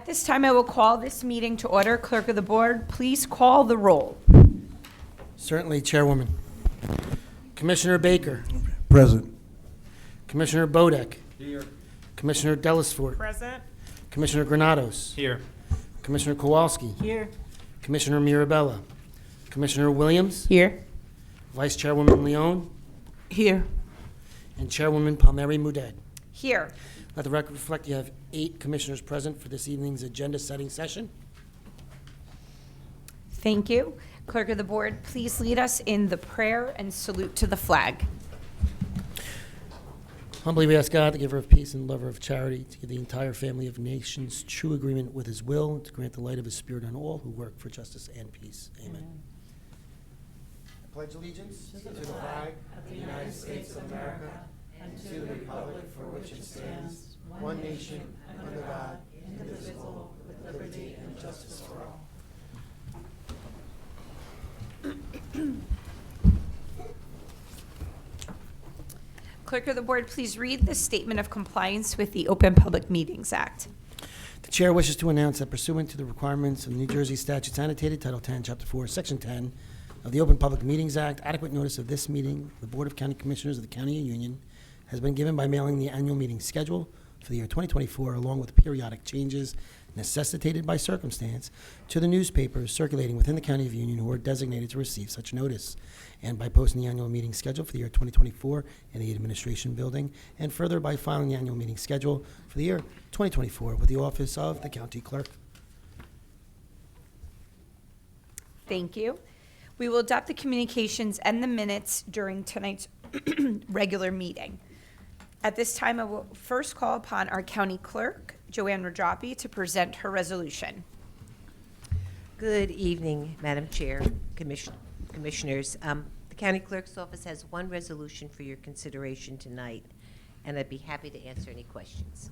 this time, I will call this meeting to order. Clerk of the Board, please call the roll. Certainly, Chairwoman. Commissioner Baker. Present. Commissioner Bodek. Here. Commissioner Delisfort. Present. Commissioner Granados. Here. Commissioner Kowalski. Here. Commissioner Mirabella. Commissioner Williams. Here. Vice Chairwoman Leone. Here. And Chairwoman Palmieri Mudet. Here. Let the record reflect you have 8 commissioners present for this evening's agenda-setting session. Thank you. Clerk of the Board, please lead us in the prayer and salute to the flag. Humbly we ask God, the giver of peace and lover of charity, to give the entire family of nations true agreement with his will, and to grant the light of his spirit on all who work for justice and peace. Amen. I pledge allegiance to the flag of the United States of America and to the republic for which it stands, one nation, under God, indivisible, with liberty and justice for all. Clerk of the Board, please read the statement of compliance with the Open Public Meetings Act. The chair wishes to announce that pursuant to the requirements of the New Jersey Statutes Annotated, Title 10, Chapter 4, Section 10 of the Open Public Meetings Act, adequate notice of this meeting, the Board of County Commissioners of the County of Union has been given by mailing the annual meeting schedule for the year 2024, along with periodic changes necessitated by circumstance, to the newspapers circulating within the County of Union who are designated to receive such notice, and by posting the annual meeting schedule for the year 2024 in the Administration Building, and further by filing the annual meeting schedule for the year 2024 with the Office of the County Clerk. Thank you. We will adopt the communications and the minutes during tonight's regular meeting. At this time, I will first call upon our county clerk, Joanne Radrapi, to present her resolution. Good evening, Madam Chair, Commissioners. The County Clerk's Office has one resolution for your consideration tonight, and I'd be happy to answer any questions.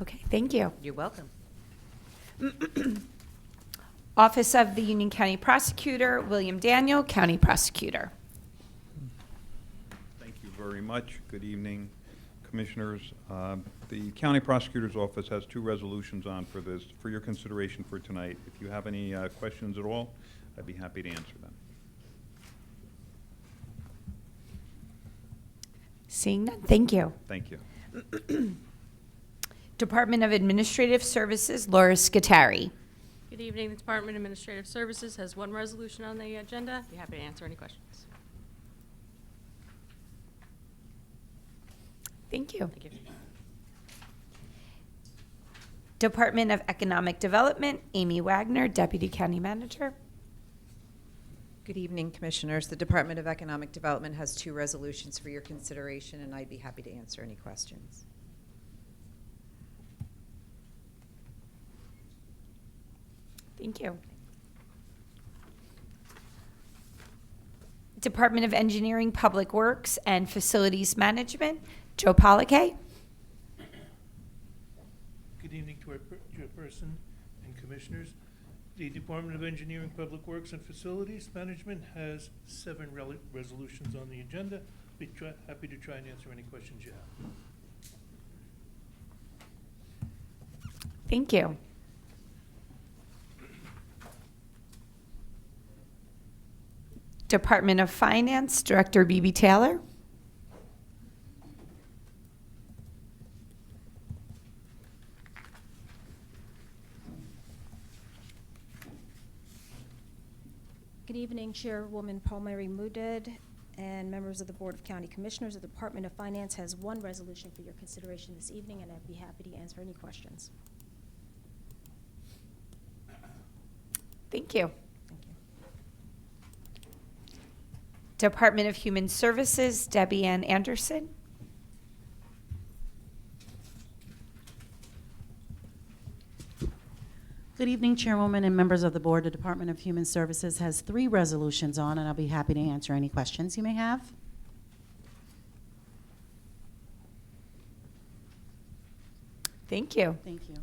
Okay, thank you. You're welcome. Office of the Union County Prosecutor, William Daniel, County Prosecutor. Thank you very much. Good evening, Commissioners. The County Prosecutor's Office has 2 resolutions on for your consideration for tonight. If you have any questions at all, I'd be happy to answer them. Seeing none, thank you. Thank you. Department of Administrative Services, Laura Scutari. Good evening. The Department of Administrative Services has one resolution on the agenda. Be happy to answer any questions. Thank you. Thank you. Department of Economic Development, Amy Wagner, Deputy County Manager. Good evening, Commissioners. The Department of Economic Development has 2 resolutions for your consideration, and I'd be happy to answer any questions. Thank you. Department of Engineering, Public Works, and Facilities Management, Joe Pollock. Good evening to our Chairperson and Commissioners. The Department of Engineering, Public Works, and Facilities Management has 7 resolutions on the agenda. Be happy to try and answer any questions you have. Thank you. Department of Finance, Director B.B. Taylor. Good evening, Chairwoman Palmieri Mudet and members of the Board of County Commissioners. The Department of Finance has one resolution for your consideration this evening, and I'd be happy to answer any questions. Thank you. Thank you. Department of Human Services, Debbie Ann Anderson. Good evening, Chairwoman and members of the Board. The Department of Human Services has 3 resolutions on, and I'll be happy to answer any questions you may have. Thank you. Thank you.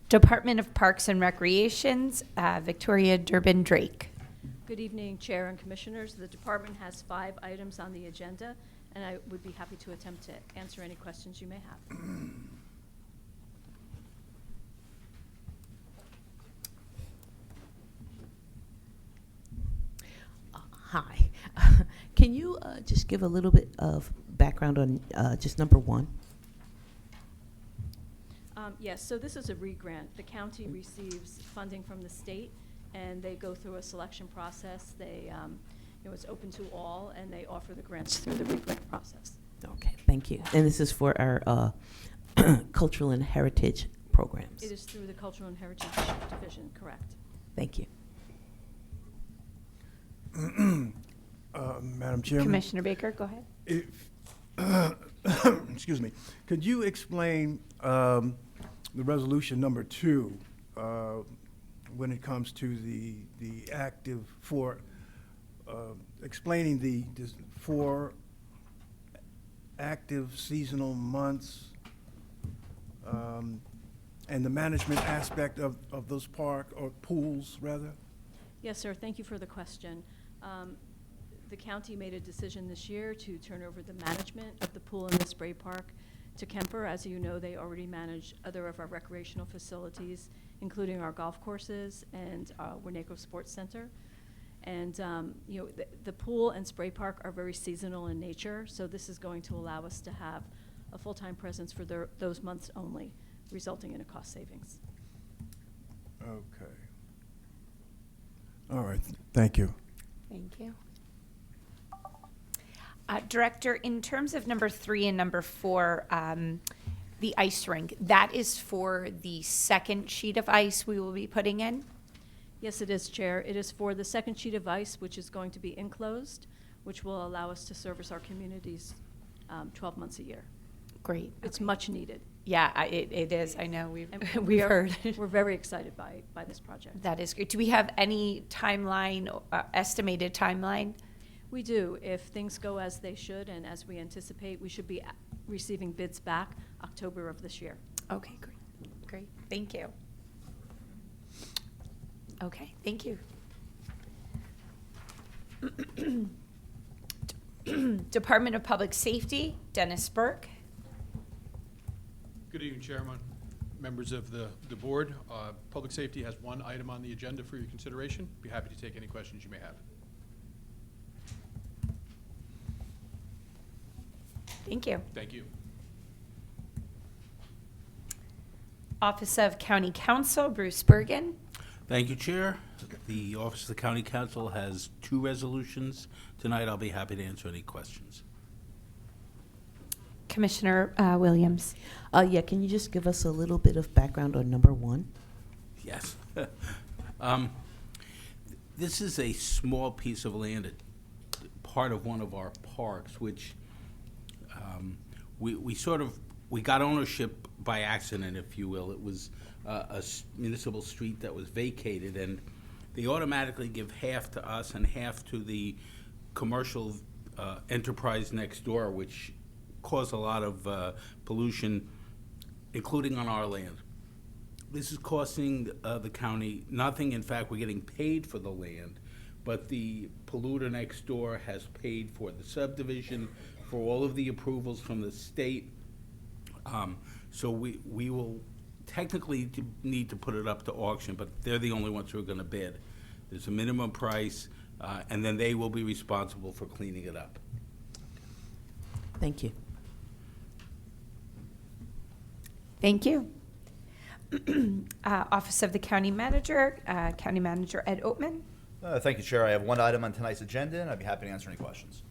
Department of Parks and Recreations, Victoria Durbin Drake. Good evening, Chair and Commissioners. The Department has 5 items on the agenda, and I would be happy to attempt to answer any questions you may have. Hi. Can you just give a little bit of background on just number one? Yes, so this is a re-grant. The county receives funding from the state, and they go through a selection process. They, it's open to all, and they offer the grants through the re-grant process. Okay, thank you. And this is for our cultural and heritage programs. It is through the Cultural and Heritage Division, correct? Thank you. Madam Chairman. Commissioner Baker, go ahead. If, excuse me, could you explain the resolution number 2 when it comes to the active for explaining the 4 active seasonal months and the management aspect of those or pools rather? Yes, sir. Thank you for the question. The county made a decision this year to turn over the management of the pool and the spray park to Kemper. As you know, they already manage other of our recreational facilities, including our golf courses and Winneco Sports Center. And the pool and spray park are very seasonal in nature, so this is going to allow us to have a full-time presence for those months only, resulting in a cost savings. Okay. All right. Thank you. Thank you. Director, in terms of number 3 and number 4, the ice rink, that is for the second sheet of ice we will be putting in? Yes, it is, Chair. It is for the second sheet of ice, which is going to be enclosed, which will allow us to service our communities 12 months a year. Great. It's okay. much needed. Yeah, it is. I know And we've heard. We're very excited by this project. That is great. Do we have any timeline, estimated timeline? We do. If things go as they should and as we anticipate, we should be receiving bids back October of this year. Okay, great. Great. Thank you. Okay, thank you. Department of Public Safety, Dennis Burke. Good evening, Chairman, members of the board. Public Safety has one item on the agenda for your consideration. Be happy to take any questions you may have. Thank you. Thank you. Office of County Counsel, Bruce Bergen. Thank you, Chair. The Office of the County Counsel has 2 resolutions. Tonight, I'll be happy to answer any questions. Commissioner Williams. Yeah, can you just give us a little bit of background on number 1? Yes. This is a small piece of land, part of one of our parks, which we got ownership by accident, if you will. It was a municipal street that was vacated, and they automatically give half to us and half to the commercial enterprise next door, which caused a lot of pollution, including on our land. This is costing the county nothing. In fact, we're getting paid for the land, but the polluter next door has paid for the subdivision, for all of the approvals from the state. So we will technically need to put it up to auction, but they're the only ones who are going to bid. There's a minimum price, and then they will be responsible for cleaning it up. Thank you. Thank you. Office of the County Manager, County Manager Ed Oatman. Thank you, Chair. I have one item on tonight's agenda, and I'd be happy to answer any questions.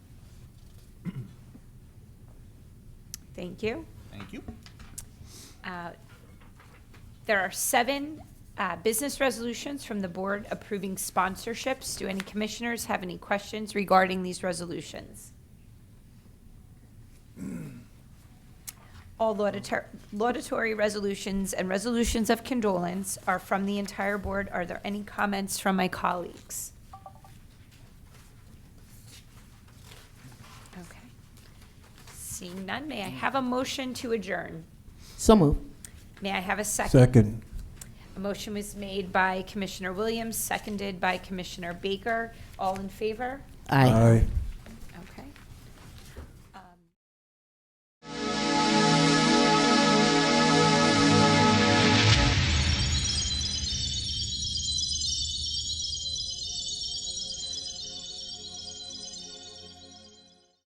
Thank you. Thank you. There are 7 business resolutions from the board approving sponsorships. Do any commissioners have any questions regarding these resolutions? All laudatory resolutions and resolutions of condolence are from the entire board. Are there any comments from my colleagues? Okay. Seeing none, may I have a motion to adjourn? So moved. May I have a second? Second. A motion was made by Commissioner Williams, seconded by Commissioner Baker. All in favor? Aye. Aye.